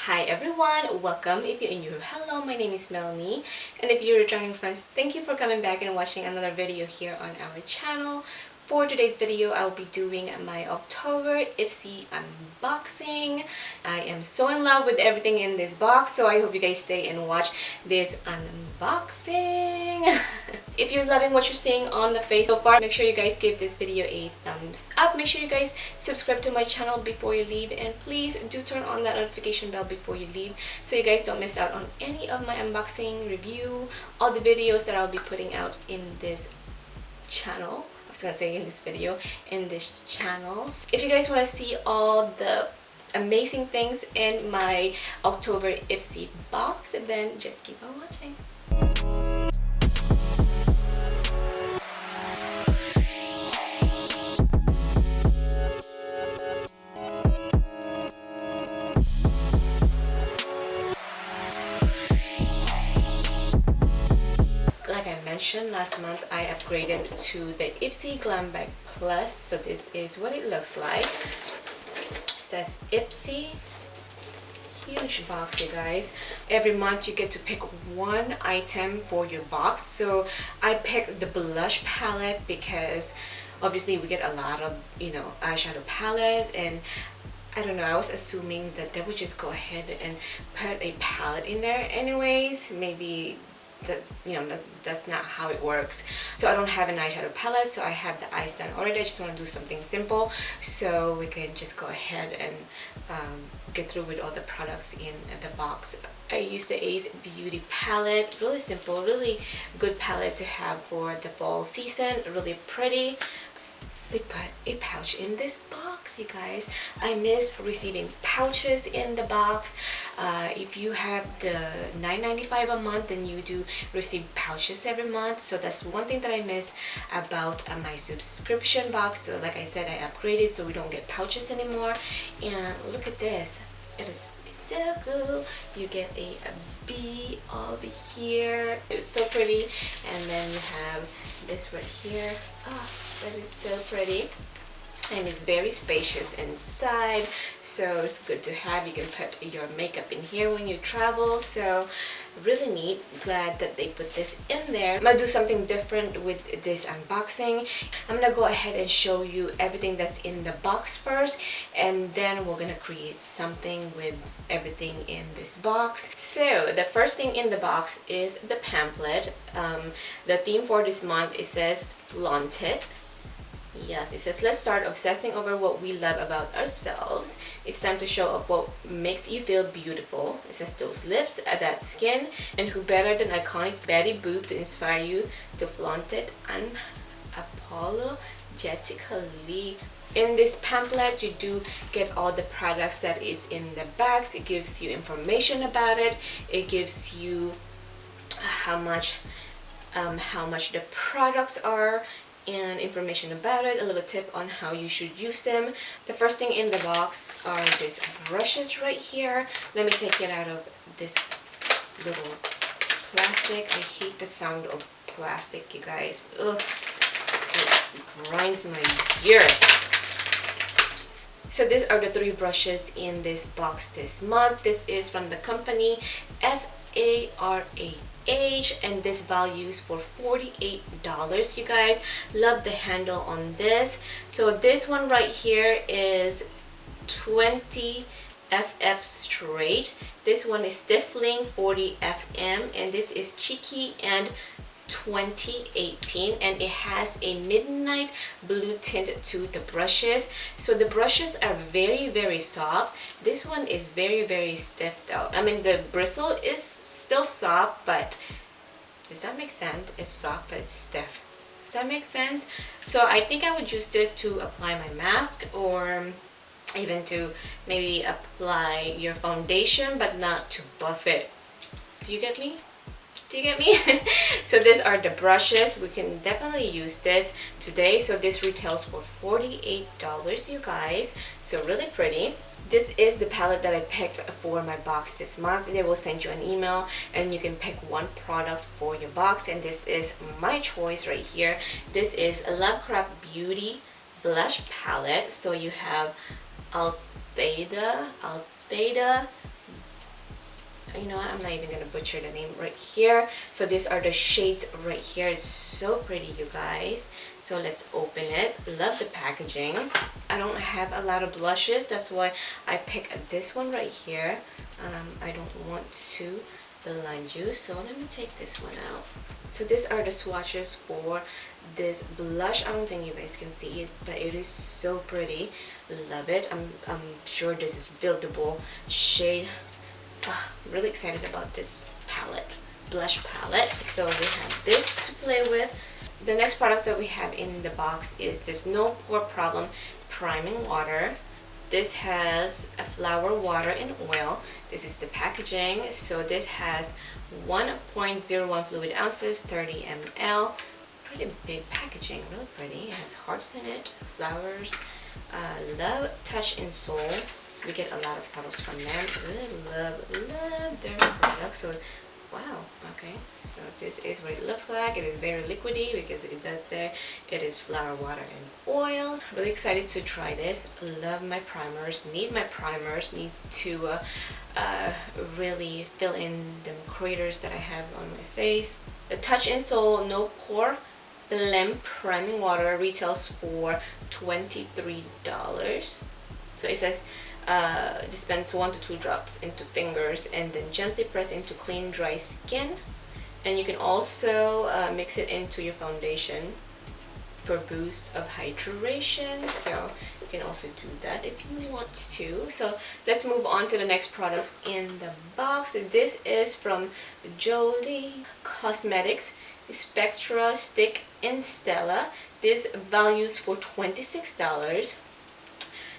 Hi everyone, welcome. If you're new, hello, my name is Melanie, and if you're returning friends, thank you for coming back and watching another video here on our channel. For today's video, I'll be doing my October Ipsy unboxing. I am so in love with everything in this box, so I hope you guys stay and watch this unboxing. If you're loving what you're seeing on the face so far, make sure you guys give this video a thumbs up. Make sure you guys subscribe to my channel before you leave, and please do turn on that notification bell before you leave so you guys don't miss out on any of my unboxing, review, all the videos that I'll be putting out in this channel. I was gonna say in this video, in this channels. If you guys want to see all the amazing things in my October Ipsy box, then just keep on watching. Like I mentioned last month, I upgraded to the Ipsy Glambag Plus, so this is what it looks like. It says Ipsy. Huge box, you guys. Every month you get to pick one item for your box, so I picked the blush palette because obviously we get a lot of, eyeshadow palette, and I don't know, I was assuming that they would just go ahead and put a palette in there anyways. Maybe that's not how it works. So I don't have an eyeshadow palette, so I have the eyes done already. I just want to do something simple so we can just go ahead and get through with all the products in the box. I used the Ace Beauty palette. Really simple, really good palette to have for the fall season. Really pretty. They put a pouch in this box, you guys. I miss receiving pouches in the box. If you have the $9.95 a month, then you do receive pouches every month. So that's one thing that I miss about my subscription box. So like I said, I upgraded so we don't get pouches anymore. And look at this. It is so cool. You get a bee over here. It's so pretty. And then you have this right here. Oh, that is so pretty. And it's very spacious inside, so it's good to have. You can put your makeup in here when you travel, so really neat. Glad that they put this in there. I'm gonna do something different with this unboxing. I'm gonna go ahead and show you everything that's in the box first, and then we're gonna create something with everything in this box. So the first thing in the box is the pamphlet. The theme for this month, it says Flaunt It. Yes, it says, let's start obsessing over what we love about ourselves. It's time to show off what makes you feel beautiful. It says, those lips, that skin, and who better than iconic Betty Boop to inspire you to flaunt it unapologetically. In this pamphlet, you do get all the products that is in the bags. It gives you information about it. It gives you how much the products are, and information about it, a little tip on how you should use them. The first thing in the box are these brushes right here. Let me take it out of this little plastic. I hate the sound of plastic, you guys. Ugh, it grinds my gears. So these are the 3 brushes in this box this month. This is from the company F.A.R.A.H, and this values for $48, you guys. Love the handle on this. So this one right here is 20 FF straight. This one is Stiffling 40 FM, and this is Cheeky and 2018, and it has a midnight blue tint to the brushes. So the brushes are very soft. This one is very stiff though. I mean, the bristle is still soft, but does that make sense? It's soft but it's stiff. Does that make sense? So I think I would use this to apply my mask, or even to maybe apply your foundation, but not to buff it. Do you get me? Do you get me? So these are the brushes. We can definitely use this today. So this retails for $48, you guys. So really pretty. This is the palette that I picked for my box this month. They will send you an email and you can pick one product for your box, and this is my choice right here. This is a Lovecraft Beauty Blush Palette. So you have Altheda, you know what, I'm not even gonna butcher the name right here. So these are the shades right here. It's so pretty, you guys. So let's open it. Love the packaging. I don't have a lot of blushes, that's why I picked this one right here. I don't want to blind you, so let me take this one out. So these are the swatches for this blush. I don't think you guys can see it, but it is so pretty. Love it. I'm sure this is buildable shade. Really excited about this palette, blush palette. So we have this to play with. The next product that we have in the box is this No Pore Problem Priming Water. This has a flower, water, and oil. This is the packaging. So this has 1.01 fluid ounces, 30 ml. Pretty big packaging, really pretty. It has hearts in it, flowers. Love Touch and Soul. We get a lot of products from them. Really love their products. So wow, okay, so this is what it looks like. It is very liquidy because it does say it is flour, water, and oil. Really excited to try this. Love my primers, need my primers, need to really fill in the craters that I have on my face. The Touch and Soul No Pore Blem Priming Water retails for $23. So it says dispense 1 to 2 drops into fingers and then gently press into clean dry skin, and you can also mix it into your foundation for boost of hydration. So you can also do that if you want to. So let's move on to the next product in the box. This is from Jolii Cosmetics, Spektra Stick in Stella. This values for $26.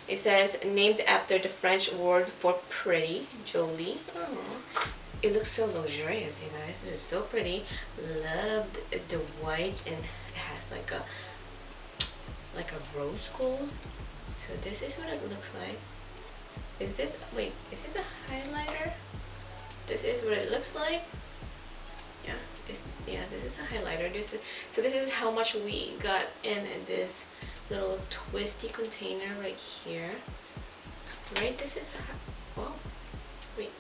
It says named after the French word for pretty, Jolii. Oh, it looks so luxurious, you guys. It is so pretty. Love the white, and it has like a rose gold. So this is what it looks like. Is this, wait, is this a highlighter? This is what it looks like. Yeah, this is a highlighter. So this is how much we got in this little twisty container right here. Right, this is oh wait,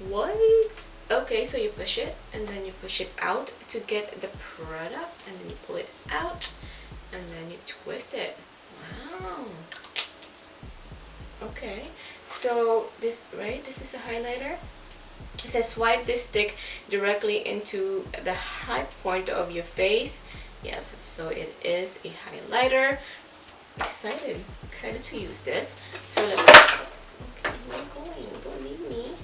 what? Okay, so you push it and then you push it out to get the product, and then you pull it out and then you twist it. Wow. Okay, so this, right, this is a highlighter. It says swipe this stick directly into the high point of your face. Yes, so it is a highlighter. Excited to use this. So let's, okay, where are you going? Don't leave me.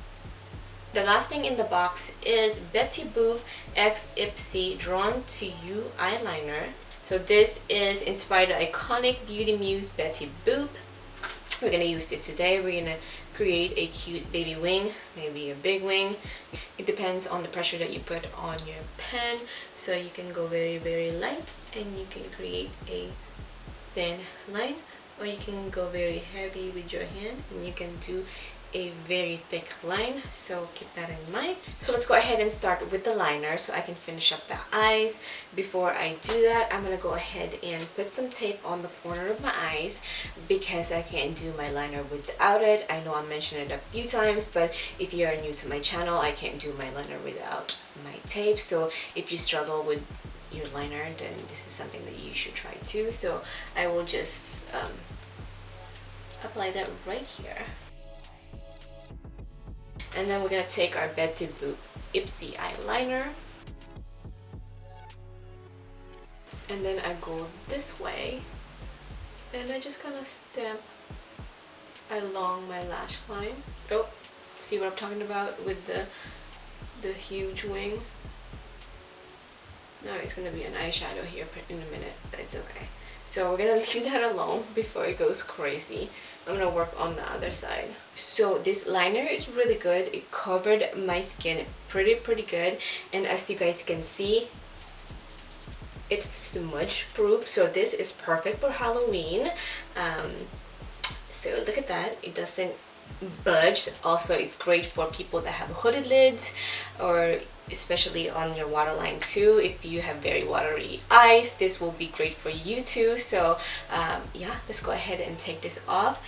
The last thing in the box is Betty Boop X Ipsy Drawn to You eyeliner. So this is inspired by iconic beauty muse Betty Boop. We're gonna use this today. We're gonna create a cute baby wing, maybe a big wing. It depends on the pressure that you put on your pen. So you can go very, very light and you can create a thin line, or you can go very heavy with your hand and you can do a very thick line. So keep that in mind. So let's go ahead and start with the liner so I can finish up the eyes. Before I do that, I'm gonna go ahead and put some tape on the corner of my eyes because I can't do my liner without it. I know I mentioned it a few times, but if you are new to my channel, I can't do my liner without my tape. So if you struggle with your liner, then this is something that you should try too. So I will just apply that right here. And then we're going to take our Betty Boop Ipsy eyeliner. And then I go this way. And I just kind of stamp along my lash line. Oh, see what I'm talking about with the huge wing? No, it's going to be an eyeshadow here in a minute, but it's okay. So we're going to leave that alone before it goes crazy. I'm going to work on the other side. So this liner is really good. It covered my skin pretty good. And as you guys can see, it's smudge proof. So this is perfect for Halloween. So look at that. It doesn't budge. Also, it's great for people that have hooded lids, or especially on your waterline too. If you have very watery eyes, this will be great for you too. So yeah, let's go ahead and take this off.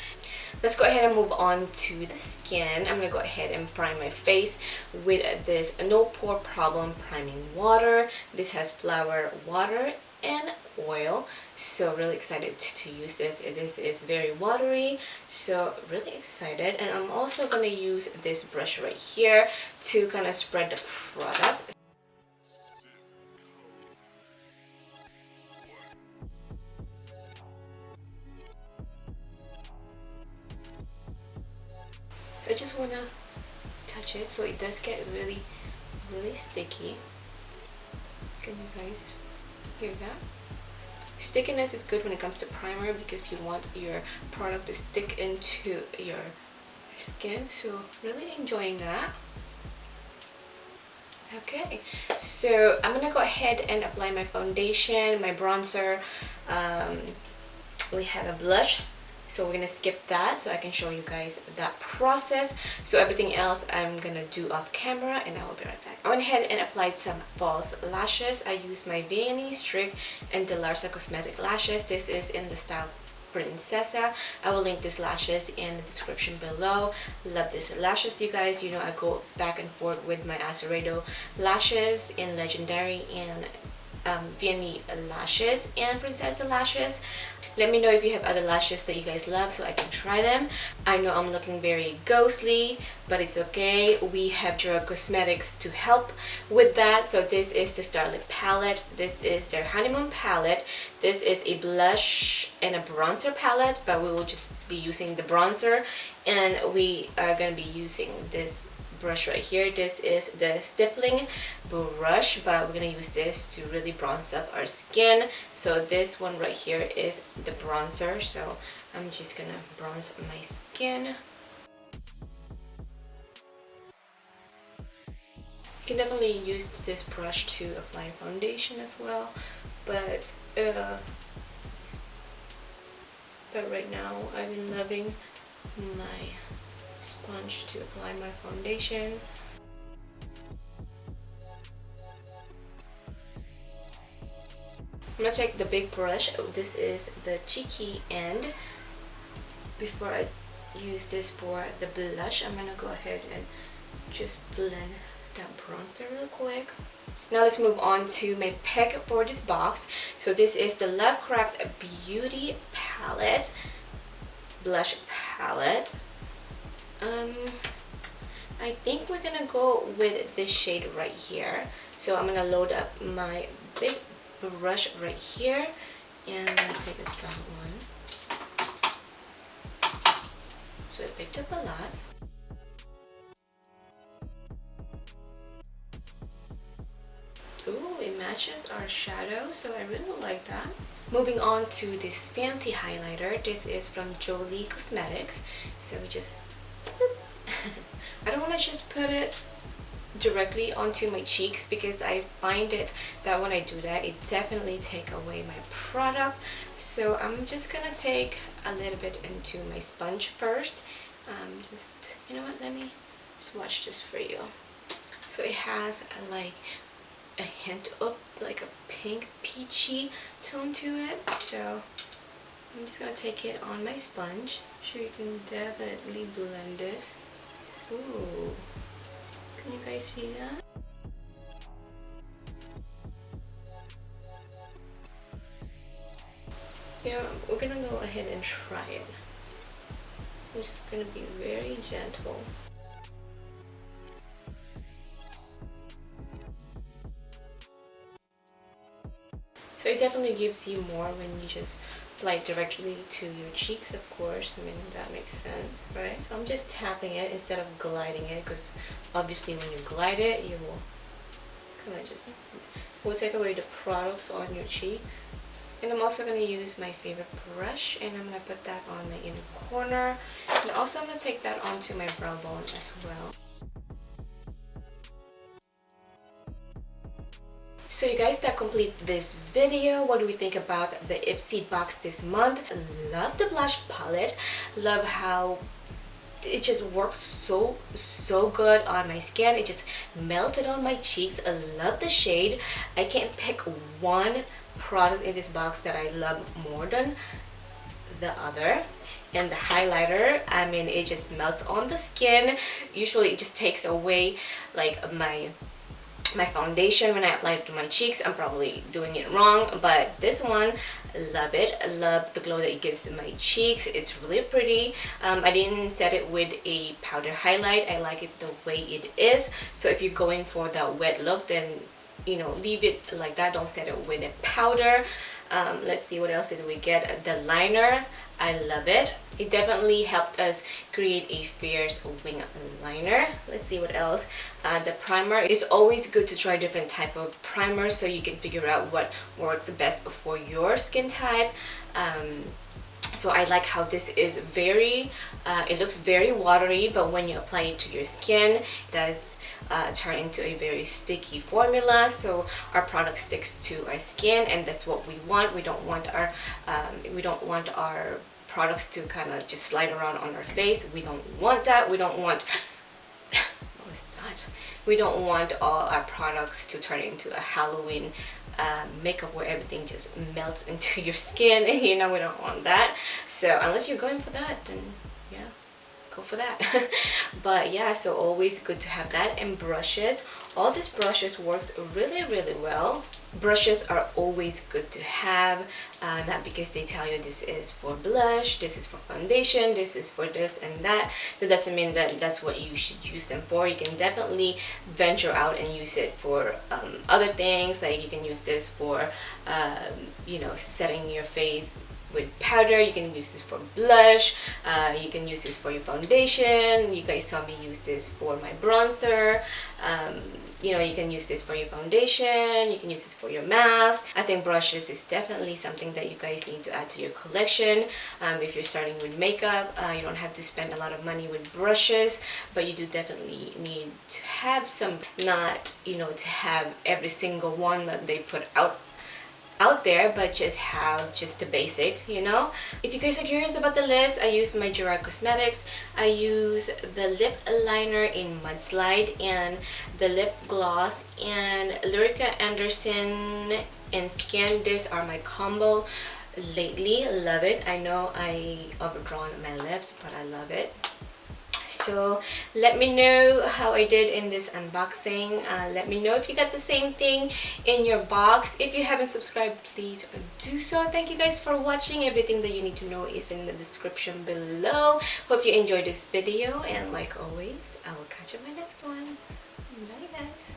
Let's go ahead and move on to the skin. I'm gonna go ahead and prime my face with this No Pore Problem Priming Water. This has flower, water, and oil. So really excited to use this. This is very watery, so really excited. And I'm also gonna use this brush right here to kind of spread the product. So I just wanna touch it so it does get really sticky. Can you guys hear that? Stickiness is good when it comes to primer because you want your product to stick into your skin, so really enjoying that. Okay, so I'm gonna go ahead and apply my foundation, my bronzer. We have a blush, so we're gonna skip that so I can show you guys that process. So everything else I'm gonna do off camera, and I will be right back. I went ahead and applied some false lashes. I used my Vianney, Strick, and Delarza cosmetic lashes. This is in the style Princesa. I will link these lashes in the description below. Love these lashes, you guys. You know I go back and forth with my Aceredo lashes in Legendary and Vianney lashes and Princesa lashes. Let me know if you have other lashes that you guys love so I can try them. I know I'm looking very ghostly, but it's okay. We have Gerard Cosmetics to help with that. So this is the Starlet palette. This is their Honeymoon palette. This is a blush and a bronzer palette, but we will just be using the bronzer. And we are going to be using this brush right here. This is the stippling brush, but we're gonna use this to really bronze up our skin. So this one right here is the bronzer, so I'm just gonna bronze my skin. You can definitely use this brush to apply foundation as well, but right now I've been loving my sponge to apply my foundation. I'm gonna take the big brush. This is the cheeky end. Before I use this for the blush, I'm gonna go ahead and just blend that bronzer real quick. Now let's move on to my pick for this box. So this is the Lovecraft Beauty Palette, blush palette. I think we're gonna go with this shade right here. So I'm gonna load up my big brush right here, and I'm gonna take a dark one. So I picked up a lot. Ooh, it matches our shadow, so I really like that. Moving on to this fancy highlighter. This is from Jolii Cosmetics. So we just I don't want to just put it directly onto my cheeks because I find it that when I do that, it definitely takes away my product. So I'm just gonna take a little bit into my sponge first. Just, you know what, let me swatch this for you. So it has like a hint of like a pink peachy tone to it. So I'm just gonna take it on my sponge so you can definitely blend this. Ooh, can you guys see that? You know, we're gonna go ahead and try it. I'm just gonna be very gentle. So it definitely gives you more when you just apply it directly to your cheeks, of course. I mean, that makes sense, right? So I'm just tapping it instead of gliding it, because obviously when you glide it, you will kind of just will take away the products on your cheeks. And I'm also going to use my favorite brush, and I'm going to put that on my inner corner. And also I'm going to take that onto my brow bone as well. So you guys, that complete this video. What do we think about the Ipsy box this month? Love the blush palette. Love how it just works so good on my skin. It just melted on my cheeks. I love the shade. I can't pick one product in this box that I love more than the other. and the highlighter. I mean, it just melts on the skin. Usually it just takes away like my foundation when I apply it to my cheeks. I'm probably doing it wrong, but this one, love it. I love the glow that it gives to my cheeks. It's really pretty. I didn't set it with a powder highlight. I like it the way it is. So if you're going for that wet look, then you know, leave it like that. Don't set it with a powder. Let's see, what else did we get? The liner, I love it. It definitely helped us create a fierce wing liner. Let's see what else. The primer. It's always good to try different type of primers so you can figure out what works best for your skin type. So I like how this is very, it looks very watery, but when you apply it to your skin, it does turn into a very sticky formula. So our product sticks to our skin, and that's what we want. We don't want our products to kind of just slide around on our face. We don't want that. We don't want what was that? We don't want all our products to turn into a Halloween makeup where everything just melts into your skin. You know, we don't want that. So unless you're going for that, then yeah, go for that. But yeah, so always good to have that. And brushes, all these brushes works really well. Brushes are always good to have, not because they tell you this is for blush, this is for foundation, this is for this and that. That doesn't mean that that's what you should use them for. You can definitely venture out and use it for other things. Like you can use this for you know, setting your face with powder. You can use this for blush. You can use this for your foundation. You guys saw me use this for my bronzer. You know, you can use this for your foundation. You can use this for your mask. I think brushes is definitely something that you guys need to add to your collection. If you're starting with makeup, you don't have to spend a lot of money with brushes, but you do definitely need to have some, not, you know, to have every single one that they put out there, but just have just the basic, you know. If you guys are curious about the lips, I use my Gerard Cosmetics. I use the lip liner in Mudslide and the lip gloss and Lyrica Anderson and Skin. These are my combo lately. Love it. I know I overdrawn my lips, but I love it. So let me know how I did in this unboxing. Let me know if you got the same thing in your box. If you haven't subscribed, please do so. Thank you guys for watching. Everything that you need to know is in the description below. Hope you enjoyed this video, and like always, I will catch you in my next one. Bye guys.